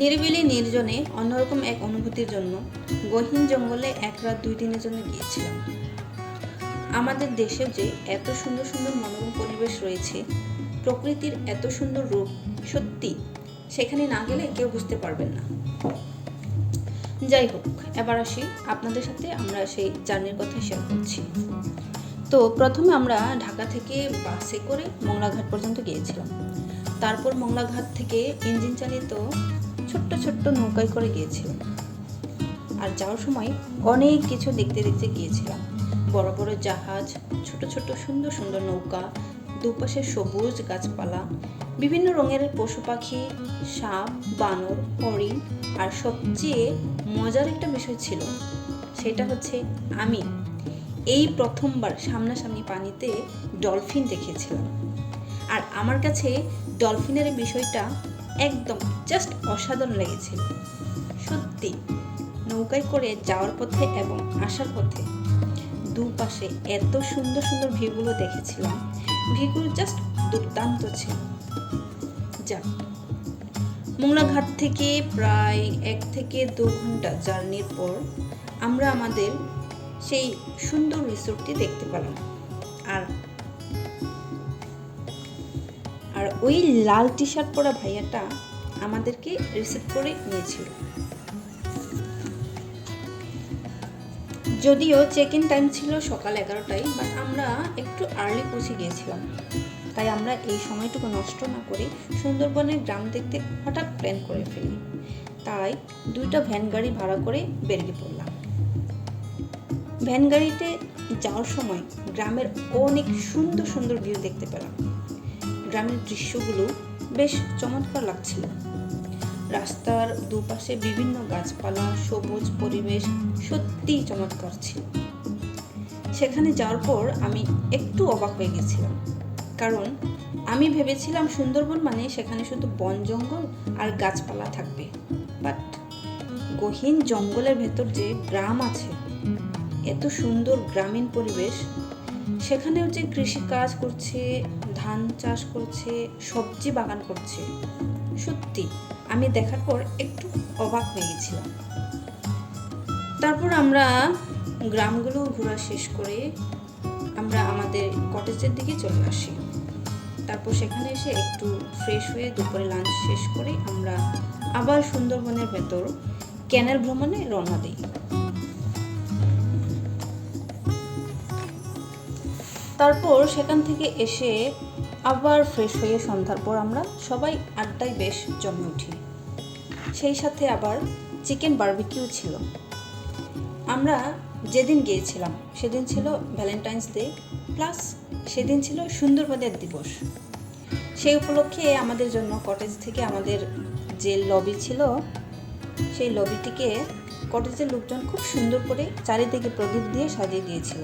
নিরিবিলি নির্জনে অন্যরকম এক অনুভূতির জন্য গহীন জঙ্গলে 1 রাত 2 দিনের জন্য গিয়েছিলাম। আমাদের দেশেও যে এত সুন্দর সুন্দর মনোরম পরিবেশ রয়েছে, প্রকৃতির এত সুন্দর রূপ, সত্যি সেখানে না গেলে কেউ বুঝতে পারবেন না। যাই হোক, এবার আসি আপনাদের সাথে আমরা সেই জার্নির কথা শেয়ার করছি। তো প্রথমে আমরা ঢাকা থেকে বাসে করে মংলাঘাট পর্যন্ত গিয়েছিলাম। তারপর মংলাঘাট থেকে ইঞ্জিন চালিত ছোট্ট ছোট্ট নৌকায় করে গিয়েছিলাম। আর যাওয়ার সময় অনেক কিছু দেখতে দেখতে গিয়েছিলাম। বড় বড় জাহাজ, ছোট ছোট সুন্দর সুন্দর নৌকা, দুপাশে সবুজ গাছপালা, বিভিন্ন রঙের পশু পাখি, সাপ, বানর, হরিণ, আর সবচেয়ে মজার একটা বিষয় ছিল, সেটা হচ্ছে আমি এই প্রথমবার সামনাসামনি পানিতে ডলফিন দেখেছিলাম। আর আমার কাছে ডলফিনের এই বিষয়টা একদম জাস্ট অসাধারণ লেগেছিল। সত্যি নৌকায় করে যাওয়ার পথে এবং আসার পথে দুপাশে এত সুন্দর সুন্দর ভিউগুলো দেখেছিলাম, ভিউগুলো জাস্ট দুর্দান্ত ছিল। যাক, মংলাঘাট থেকে প্রায় 1 থেকে 2 ঘন্টা জার্নির পর আমরা আমাদের সেই সুন্দর রিসোর্টটি দেখতে পেলাম। আর ওই লাল টি শার্ট পরা ভাইয়াটা আমাদেরকে রিসিভ করে নিয়েছিল। যদিও চেক ইন টাইম ছিল সকাল 11টায়, বাট আমরা একটু আর্লি পৌঁছে গিয়েছিলাম। তাই আমরা এই সময়টুকু নষ্ট না করে সুন্দরবনের গ্রাম দেখতে হঠাৎ প্ল্যান করে ফেলি। তাই 2টা ভ্যান গাড়ি ভাড়া করে বেরিয়ে পড়লাম। ভ্যান গাড়িতে যাওয়ার সময় গ্রামের অনেক সুন্দর সুন্দর ভিউ দেখতে পেলাম। গ্রামের দৃশ্যগুলো বেশ চমৎকার লাগছিল। রাস্তার দুপাশে বিভিন্ন গাছপালা, সবুজ পরিবেশ সত্যিই চমৎকার ছিল। সেখানে যাওয়ার পর আমি একটু অবাক হয়ে গেছিলাম, কারণ আমি ভেবেছিলাম সুন্দরবন মানে সেখানে শুধু বন জঙ্গল আর গাছপালা থাকবে, বাট গহীন জঙ্গলের ভেতর যে গ্রাম আছে, এত সুন্দর গ্রামীণ পরিবেশ, সেখানেও যে কৃষি কাজ করছে, ধান চাষ করছে, সবজি বাগান করছে, সত্যি আমি দেখার পর একটু অবাক হয়ে গেছিলাম। তারপর আমরা গ্রামগুলো ঘোরা শেষ করে আমরা আমাদের কটেজের দিকে চলে আসি। তারপর সেখানে এসে একটু ফ্রেশ হয়ে দুপুরে লাঞ্চ শেষ করে আমরা আবার সুন্দরবনের ভেতর ক্যানেল ভ্রমণে রওনা দিই। তারপর সেখান থেকে এসে আবার ফ্রেশ হয়ে সন্ধ্যার পর আমরা সবাই আড্ডায় বেশ জমে উঠি। সেই সাথে আবার চিকেন বারবিকিউ ছিল। আমরা যেদিন গিয়েছিলাম সেদিন ছিল ভ্যালেন্টাইন্স ডে, প্লাস সেদিন ছিল সুন্দরবনের দিবস। সেই উপলক্ষে আমাদের জন্য কটেজ থেকে আমাদের যে লবি ছিল, সেই লবিটিকে কটেজের লোকজন খুব সুন্দর করে চারিদিকে প্রদীপ দিয়ে সাজিয়ে দিয়েছিল।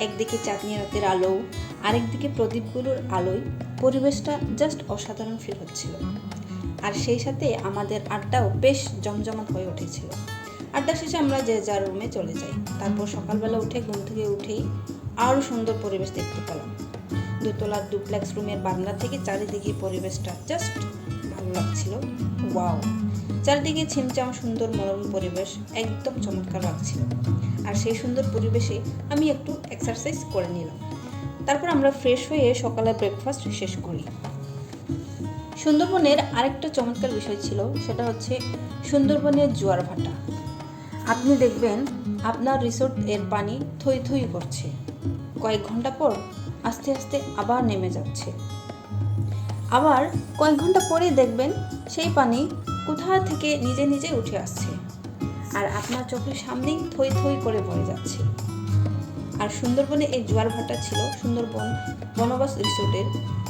একদিকে চাঁদনি রাতের আলো, আরেকদিকে প্রদীপগুলোর আলোয় পরিবেশটা জাস্ট অসাধারণ ফিল হচ্ছিল। আর সেই সাথে আমাদের আড্ডাও বেশ জমজমাট হয়ে উঠেছিল। আড্ডা শেষে আমরা যে যার রুমে চলে যাই। তারপর সকালবেলা উঠে ঘুম থেকে উঠেই আরও সুন্দর পরিবেশ দেখতে পেলাম। দোতলার ডুপ্লেক্স রুমের বারান্দা থেকে চারিদিকে পরিবেশটা জাস্ট ভালো লাগছিল। ওয়াও, চারিদিকে ছিমছাম সুন্দর মনোরম পরিবেশ, একদম চমৎকার লাগছিল। আর সেই সুন্দর পরিবেশে আমি একটু এক্সারসাইজ করে নিলাম। তারপর আমরা ফ্রেশ হয়ে সকালে ব্রেকফাস্ট শেষ করি। সুন্দরবনের আরেকটা চমৎকার বিষয় ছিল, সেটা হচ্ছে সুন্দরবনের জোয়ার ভাটা। আপনি দেখবেন আপনার রিসোর্ট এর পানি থই থই করছে, কয়েক ঘন্টা পর আস্তে আস্তে আবার নেমে যাচ্ছে, আবার কয়েক ঘন্টা পরে দেখবেন সেই পানি কোথা থেকে নিজে নিজে উঠে আসছে আর আপনার চোখের সামনেই থই থই করে বয়ে যাচ্ছে। আর সুন্দরবনে এই জোয়ার ভাটা ছিল সুন্দরবন বনবাস রিসোর্টের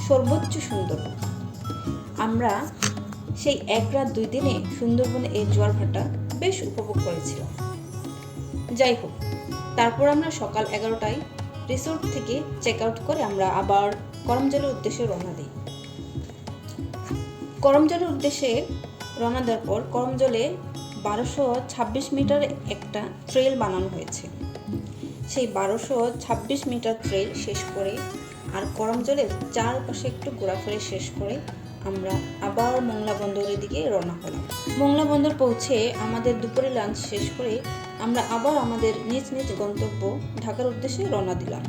সর্বোচ্চ সুন্দর। আমরা সেই 1 রাত 2 দিনে সুন্দরবনে এই জোয়ার ভাটা বেশ উপভোগ করেছিলাম। যাই হোক, তারপর আমরা সকাল 11টায় রিসোর্ট থেকে চেক আউট করে আমরা আবার করমজলের উদ্দেশ্যে রওনা দিই। করমজলের উদ্দেশ্যে রওনা দেওয়ার পর করমজলে 1226 মিটার একটা ট্রেল বানানো হয়েছে। সেই 1226 মিটার ট্রেল শেষ করে আর করমজলের চারপাশে একটু ঘোরাফেরা শেষ করে আমরা আবার মোংলা বন্দরের দিকে রওনা হলাম। মোংলা বন্দর পৌঁছে আমাদের দুপুরে লাঞ্চ শেষ করে আমরা আবার আমাদের নিজ নিজ গন্তব্য ঢাকার উদ্দেশ্যে রওনা দিলাম।